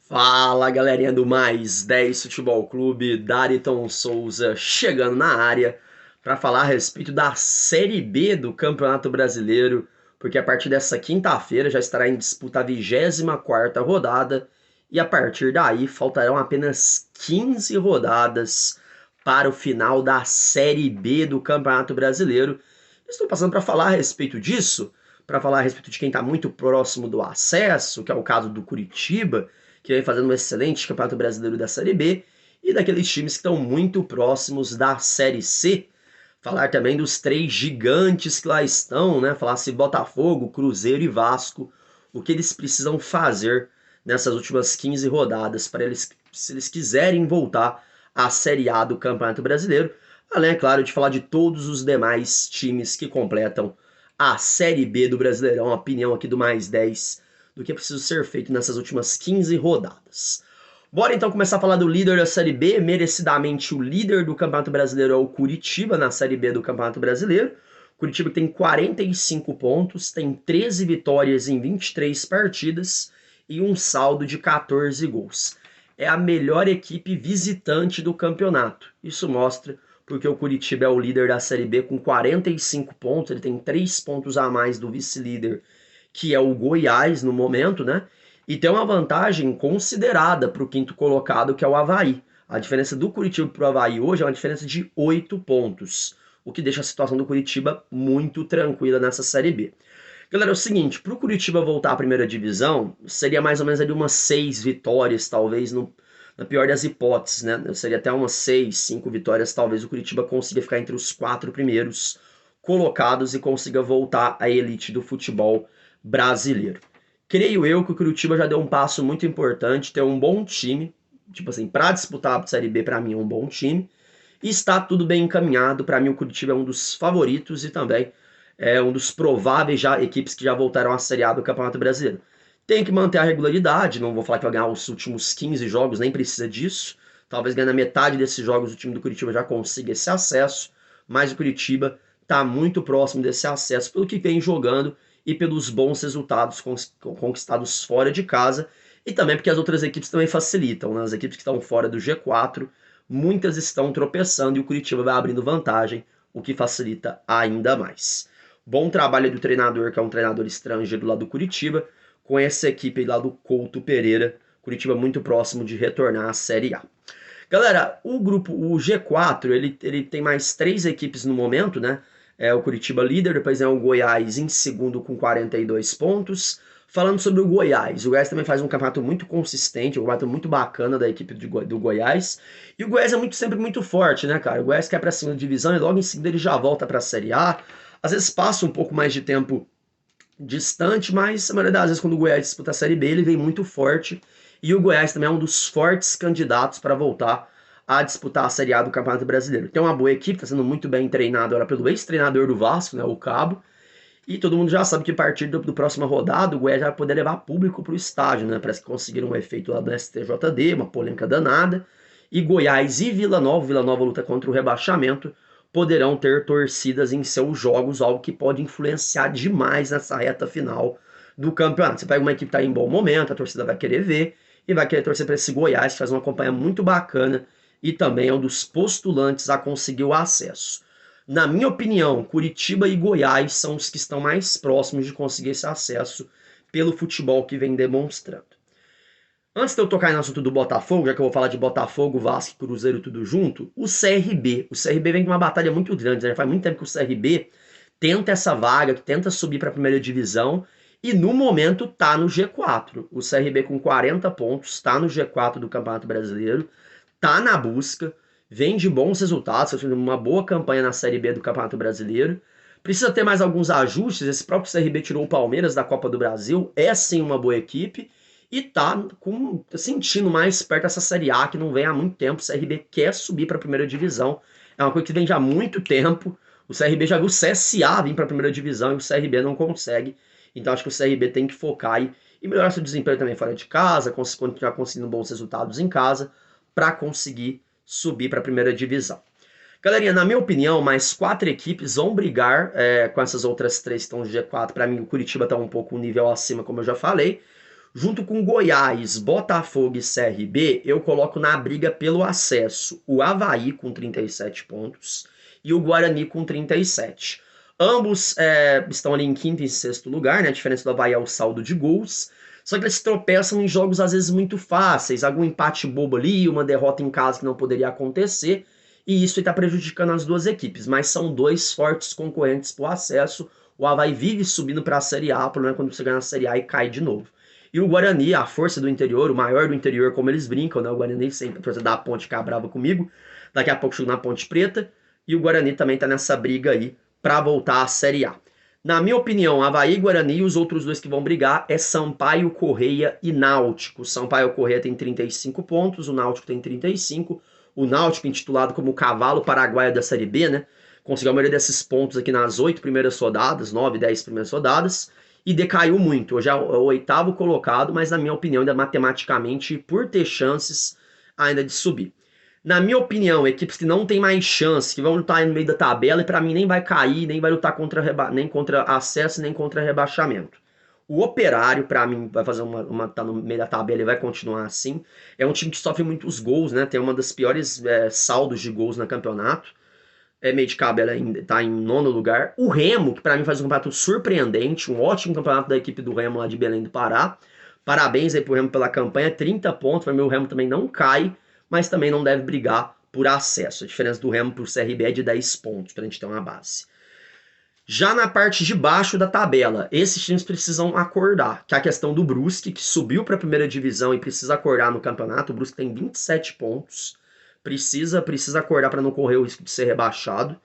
Fala galerinha do Mais 10 Futebol Clube, Dariton Souza chegando na área para falar a respeito da Série B do Campeonato Brasileiro, porque a partir dessa quinta-feira já estará em disputa a 24ª rodada e a partir daí faltarão apenas 15 rodadas para o final da Série B do Campeonato Brasileiro. Estou passando para falar a respeito disso, para falar a respeito de quem está muito próximo do acesso, que é o caso do Curitiba, que vem fazendo um excelente Campeonato Brasileiro da Série B, e daqueles times que estão muito próximos da Série C. Falar também dos três gigantes que lá estão, né? Falar se Botafogo, Cruzeiro e Vasco, o que eles precisam fazer nessas últimas 15 rodadas para eles, se eles quiserem voltar à Série A do Campeonato Brasileiro. Além, é claro, de falar de todos os demais times que completam a Série B do Brasileirão, a opinião aqui do Mais 10 do que é preciso ser feito nessas últimas 15 rodadas. Bora então começar a falar do líder da Série B. Merecidamente o líder do Campeonato Brasileiro é o Curitiba na Série B do Campeonato Brasileiro. Curitiba tem 45 pontos, tem 13 vitórias em 23 partidas e um saldo de 14 gols. É a melhor equipe visitante do campeonato. Isso mostra porque o Curitiba é o líder da Série B com 45 pontos, ele tem 3 pontos a mais do vice-líder, que é o Goiás no momento, né? E tem uma vantagem considerada para o quinto colocado, que é o Avaí. A diferença do Curitiba para o Avaí hoje é uma diferença de 8 pontos, o que deixa a situação do Curitiba muito tranquila nessa Série B. Galera, é o seguinte, para o Curitiba voltar à primeira divisão, seria mais ou menos ali umas 6 vitórias, talvez, na pior das hipóteses, né? Seria até umas 6, 5 vitórias, talvez o Curitiba consiga ficar entre os 4 primeiros colocados e consiga voltar à elite do futebol brasileiro. Creio eu que o Curitiba já deu um passo muito importante, ter um bom time, tipo assim, para disputar a Série B, para mim é um bom time, e está tudo bem encaminhado. Para mim o Curitiba é um dos favoritos e também é um dos prováveis já equipes que já voltaram à Série A do Campeonato Brasileiro. Tem que manter a regularidade, não vou falar que vai ganhar os últimos 15 jogos, nem precisa disso. Talvez ganhando a metade desses jogos o time do Curitiba já consiga esse acesso, mas o Curitiba está muito próximo desse acesso pelo que vem jogando e pelos bons resultados conquistados fora de casa, e também porque as outras equipes também facilitam, né? As equipes que estão fora do G4, muitas estão tropeçando e o Curitiba vai abrindo vantagem, o que facilita ainda mais. Bom trabalho do treinador, que é um treinador estrangeiro lá do Curitiba, com essa equipe lá do Couto Pereira, Curitiba muito próximo de retornar à Série A. Galera, o grupo, o G4, ele tem mais 3 equipes no momento, né? É o Curitiba líder, depois é o Goiás em segundo com 42 pontos. Falando sobre o Goiás também faz um campeonato muito consistente, um campeonato muito bacana da equipe do Goiás. E o Goiás é sempre muito forte, né, cara? O Goiás quer pra segunda divisão e logo em seguida ele já volta pra Série A. Às vezes passa um pouco mais de tempo distante, mas a maioria das vezes quando o Goiás disputa a Série B ele vem muito forte. E o Goiás também é um dos fortes candidatos para voltar a disputar a Série A do Campeonato Brasileiro. Tem uma boa equipe, está sendo muito bem treinado agora pelo ex-treinador do Vasco, né, o Cabo, e todo mundo já sabe que a partir do próxima rodada o Goiás já vai poder levar público para o estádio, né? Parece que conseguiram um efeito lá do STJD, uma polêmica danada, e Goiás e Vila Nova luta contra o rebaixamento, poderão ter torcidas em seus jogos, algo que pode influenciar demais nessa reta final do campeonato. Você pega uma equipe que está em bom momento, a torcida vai querer ver, e vai querer torcer para esse Goiás, que faz uma campanha muito bacana, e também é um dos postulantes a conseguir o acesso. Na minha opinião, Curitiba e Goiás são os que estão mais próximos de conseguir esse acesso pelo futebol que vem demonstrando. Antes de eu tocar no assunto do Botafogo, já que eu vou falar de Botafogo, Vasco e Cruzeiro tudo junto, o CRB. O CRB vem de uma batalha muito grande, já faz muito tempo que o CRB tenta essa vaga, que tenta subir para a primeira divisão, e no momento tá no G4. O CRB com 40 pontos, está no G4 do Campeonato Brasileiro, tá na busca, vem de bons resultados, fazendo uma boa campanha na Série B do Campeonato Brasileiro. Precisa ter mais alguns ajustes, esse próprio CRB tirou o Palmeiras da Copa do Brasil, é sim uma boa equipe, e tá sentindo mais perto dessa Série A que não vem há muito tempo. O CRB quer subir para a primeira divisão, é uma coisa que vem já há muito tempo. O CRB já viu o CSA vir para a primeira divisão e o CRB não consegue. Então acho que o CRB tem que focar e melhorar seu desempenho também fora de casa, continuar conseguindo bons resultados em casa, para conseguir subir para a primeira divisão. Galerinha, na minha opinião, mais 4 equipes vão brigar com essas outras 3 que estão no G4. Para mim, o Curitiba está um pouco um nível acima, como eu já falei. Junto com Goiás, Botafogo e CRB, eu coloco na briga pelo acesso o Avaí com 37 pontos e o Guarani com 37. Ambos estão ali em quinto e sexto lugar, né? A diferença do Avaí é o saldo de gols. Só que eles tropeçam em jogos às vezes muito fáceis, algum empate bobo ali, uma derrota em casa que não poderia acontecer, e isso está prejudicando as duas equipes, mas são dois fortes concorrentes para o acesso. O Avaí vive subindo para a Série A, o problema é quando você ganha na Série A e cai de novo. E o Guarani, a força do interior, o maior do interior, como eles brincam, né? O Guarani sempre, a torcida da Ponte fica brava comigo, daqui a pouco chega na Ponte Preta, e o Guarani também está nessa briga aí para voltar à Série A. Na minha opinião, Avaí, Guarani e os outros dois que vão brigar é Sampaio, Correia e Náutico. Sampaio Correia tem 35 pontos, o Náutico tem 35. O Náutico, intitulado como o cavalo paraguaio da Série B, né? Conseguiu a maioria desses pontos aqui nas 8 primeiras rodadas, 9, 10 primeiras rodadas, e decaiu muito. Hoje é o oitavo colocado, mas na minha opinião, ainda matematicamente, por ter chances ainda de subir. Na minha opinião, equipes que não têm mais chance, que vão lutar no meio da tabela e para mim nem vai cair, nem vai lutar nem contra acesso, nem contra rebaixamento. O Operário, para mim, vai fazer tá no meio da tabela e vai continuar assim. É um time que sofre muitos gols, né? Tem uma das piores saldos de gols no campeonato. É meio de tabela ainda, tá em nono lugar. O Remo, que para mim faz um campeonato surpreendente, um ótimo campeonato da equipe do Remo lá de Belém do Pará. Parabéns aí pro Remo pela campanha, 30 pontos, para mim o Remo também não cai, mas também não deve brigar por acesso. A diferença do Remo pro CRB é de 10 pontos, pra gente ter uma base. Já na parte de baixo da tabela, esses times precisam acordar, que é a questão do Brusque, que subiu para a primeira divisão e precisa acordar no campeonato. O Brusque tem 27 pontos, precisa acordar para não correr o risco de ser rebaixado.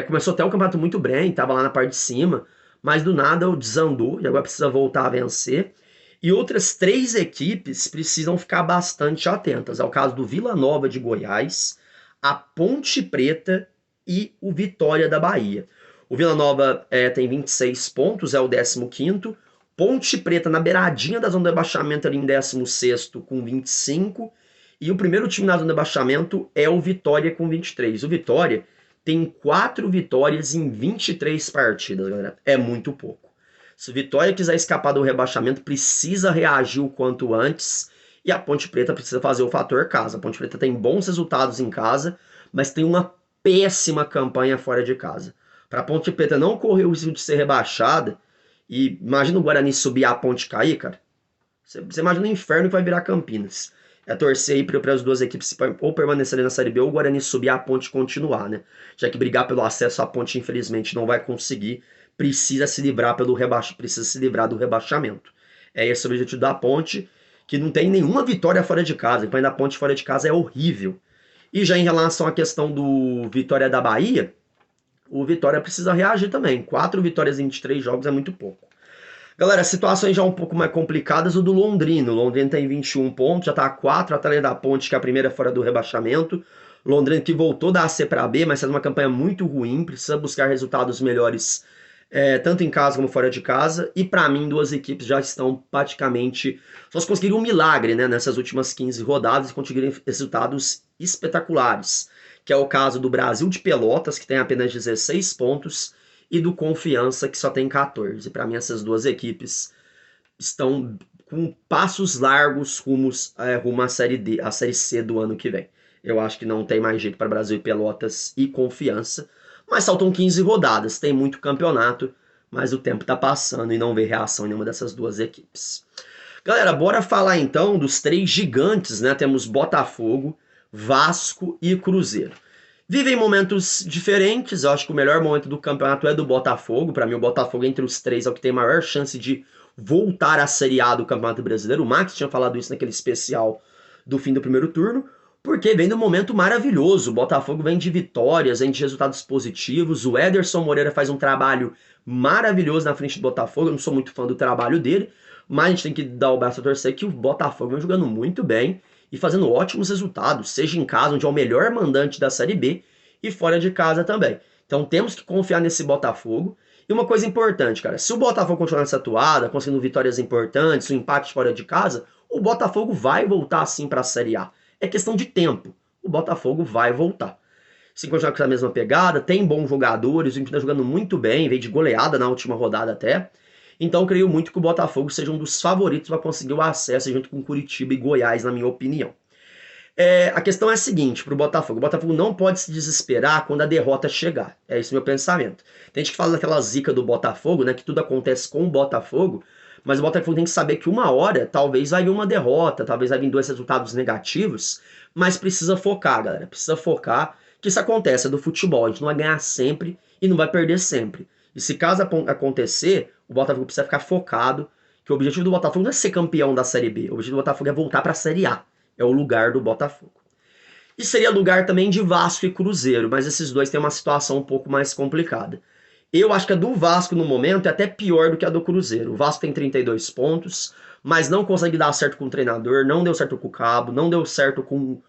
Começou até o campeonato muito bem, estava lá na parte de cima, mas do nada o desandou e agora precisa voltar a vencer. E outras 3 equipes precisam ficar bastante atentas. É o caso do Vila Nova de Goiás, a Ponte Preta e o Vitória da Bahia. O Vila Nova tem 26 pontos, é o 15º. Ponte Preta na beiradinha da zona de rebaixamento ali em 16º com 25. E o primeiro time na zona de rebaixamento é o Vitória com 23. O Vitória tem 4 vitórias em 23 partidas, galera. É muito pouco. Se o Vitória quiser escapar do rebaixamento, precisa reagir o quanto antes. E a Ponte Preta precisa fazer o fator casa. A Ponte Preta tem bons resultados em casa, mas tem uma péssima campanha fora de casa. Para a Ponte Preta não correr o risco de ser rebaixada, e imagina o Guarani subir a ponte cair, cara. Você imagina o inferno que vai virar Campinas. É torcer aí para as duas equipes ou permanecerem na Série B ou o Guarani subir a ponte e continuar, né? Já que brigar pelo acesso à ponte, infelizmente, não vai conseguir. Precisa se livrar do rebaixamento. É esse o objetivo da ponte, que não tem nenhuma vitória fora de casa. A campanha da ponte fora de casa é horrível. E já em relação à questão do Vitória da Bahia, o Vitória precisa reagir também. 4 vitórias em 23 jogos é muito pouco. Galera, situações já um pouco mais complicadas, o do Londrina. O Londrina tem 21 pontos, já está a 4 atrás da Ponte, que é a primeira fora do rebaixamento. Londrina que voltou da C para B, mas faz uma campanha muito ruim, precisa buscar resultados melhores, tanto em casa como fora de casa. E para mim, duas equipes já estão praticamente... Só se conseguiram um milagre, né, nessas últimas 15 rodadas e conseguirem resultados espetaculares. Que é o caso do Brasil de Pelotas, que tem apenas 16 pontos, e do Confiança, que só tem 14. Para mim, essas duas equipes estão com passos largos rumo à Série D, à Série C do ano que vem. Eu acho que não tem mais jeito para Brasil de Pelotas e Confiança, mas faltam 15 rodadas, tem muito campeonato, mas o tempo está passando e não vê reação em nenhuma dessas duas equipes. Galera, bora falar então dos 3 gigantes, né? Temos Botafogo, Vasco e Cruzeiro. Vivem momentos diferentes, eu acho que o melhor momento do campeonato é do Botafogo. Para mim, o Botafogo entre os 3 é o que tem maior chance de voltar à Série A do Campeonato Brasileiro. O Max tinha falado isso naquele especial do fim do primeiro turno, porque vem num momento maravilhoso. O Botafogo vem de vitórias, vem de resultados positivos. O Ederson Moreira faz um trabalho maravilhoso na frente do Botafogo. Eu não sou muito fã do trabalho dele, mas a gente tem que dar o braço a torcer que o Botafogo vem jogando muito bem e fazendo ótimos resultados, seja em casa, onde é o melhor mandante da Série B, e fora de casa também. Então temos que confiar nesse Botafogo. E uma coisa importante, cara, se o Botafogo continuar nessa atuada, conseguindo vitórias importantes, um empate fora de casa, o Botafogo vai voltar sim para a Série A. É questão de tempo. O Botafogo vai voltar. Se continuar com essa mesma pegada, tem bons jogadores, o time está jogando muito bem, veio de goleada na última rodada até. Então creio muito que o Botafogo seja um dos favoritos para conseguir o acesso junto com Curitiba e Goiás, na minha opinião. A questão é a seguinte para o Botafogo não pode se desesperar quando a derrota chegar. É esse o meu pensamento. Tem gente que fala daquela zica do Botafogo, né, que tudo acontece com o Botafogo, mas o Botafogo tem que saber que uma hora talvez vai vir uma derrota, talvez vai vir 2 resultados negativos, mas precisa focar, galera. Precisa focar que isso acontece, é do futebol. A gente não vai ganhar sempre e não vai perder sempre. E se caso acontecer, o Botafogo precisa ficar focado, que o objetivo do Botafogo não é ser campeão da Série B, o objetivo do Botafogo é voltar para a Série A. É o lugar do Botafogo. E seria lugar também de Vasco e Cruzeiro, mas esses dois têm uma situação um pouco mais complicada. Eu acho que a do Vasco no momento é até pior do que a do Cruzeiro. O Vasco tem 32 pontos, mas não consegue dar certo com o treinador, não deu certo com o Cabo, não deu certo com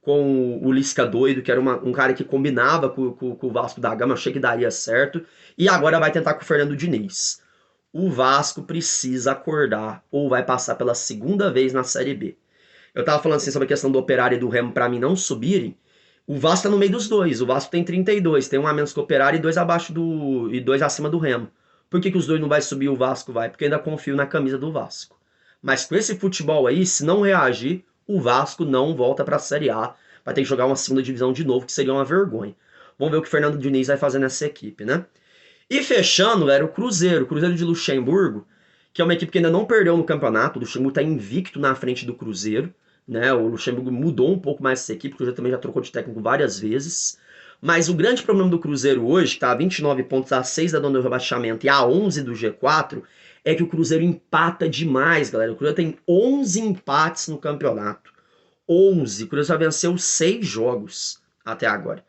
o Lisca doido, que era um cara que combinava com o Vasco da Gama, achei que daria certo, e agora vai tentar com o Fernando Diniz. O Vasco precisa acordar ou vai passar pela segunda vez na Série B. Eu tava falando assim sobre a questão do Operário e do Remo para mim não subirem. O Vasco tá no meio dos dois. O Vasco tem 32, tem um a menos que o Operário e 2 abaixo e 2 acima do Remo. Por que os dois não vai subir e o Vasco vai? Porque eu ainda confio na camisa do Vasco. Mas com esse futebol aí, se não reagir, o Vasco não volta para a Série A. Vai ter que jogar uma segunda divisão de novo, que seria uma vergonha. Vamos ver o que o Fernando Diniz vai fazer nessa equipe, né? E fechando, era o Cruzeiro de Luxemburgo, que é uma equipe que ainda não perdeu no campeonato. O Luxemburgo está invicto na frente do Cruzeiro. Né? O Luxemburgo mudou um pouco mais essa equipe, o Cruzeiro também já trocou de técnico várias vezes. Mas o grande problema do Cruzeiro hoje, que está a 29 pontos, a 6 da zona do rebaixamento e a 11 do G4, é que o Cruzeiro empata demais, galera. O Cruzeiro tem 11 empates no campeonato. 11. O Cruzeiro já venceu 6 jogos até agora.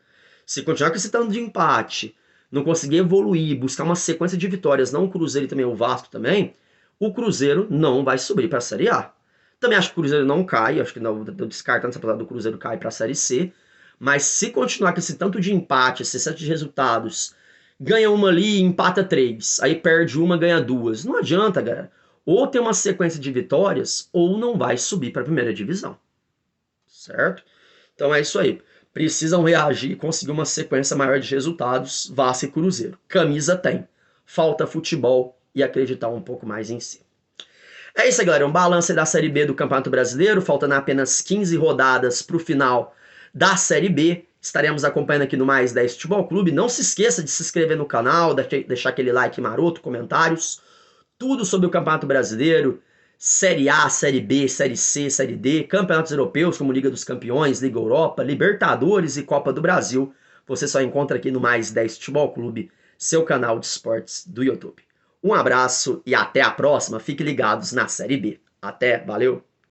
Se continuar com esse tanto de empate, não conseguir evoluir, buscar uma sequência de vitórias, não o Cruzeiro e também o Vasco também, o Cruzeiro não vai subir para a Série A. Também acho que o Cruzeiro não cai, acho que não, eu descartando essa palavra do Cruzeiro cai para a Série C, mas se continuar com esse tanto de empate, esse set de resultados, ganha uma ali e empata 3, aí perde uma, ganha 2, não adianta, galera. Ou tem uma sequência de vitórias, ou não vai subir para a primeira divisão, certo? Então é isso aí. Precisam reagir e conseguir uma sequência maior de resultados, Vasco e Cruzeiro. Camisa tem, falta futebol e acreditar um pouco mais em si. É isso aí, galera. Um balanço da Série B do Campeonato Brasileiro. Faltando apenas 15 rodadas para o final da Série B. Estaremos acompanhando aqui no Mais 10 Futebol Clube. Não se esqueça de se inscrever no canal, deixar aquele like maroto, comentários. Tudo sobre o Campeonato Brasileiro. Série A, Série B, Série C, Série D. Campeonatos europeus como Liga dos Campeões, Liga Europa, Libertadores e Copa do Brasil. Você só encontra aqui no Mais 10 Futebol Clube, seu canal de esportes do YouTube. Um abraço e até a próxima. Fiquem ligados na Série B. Até, valeu!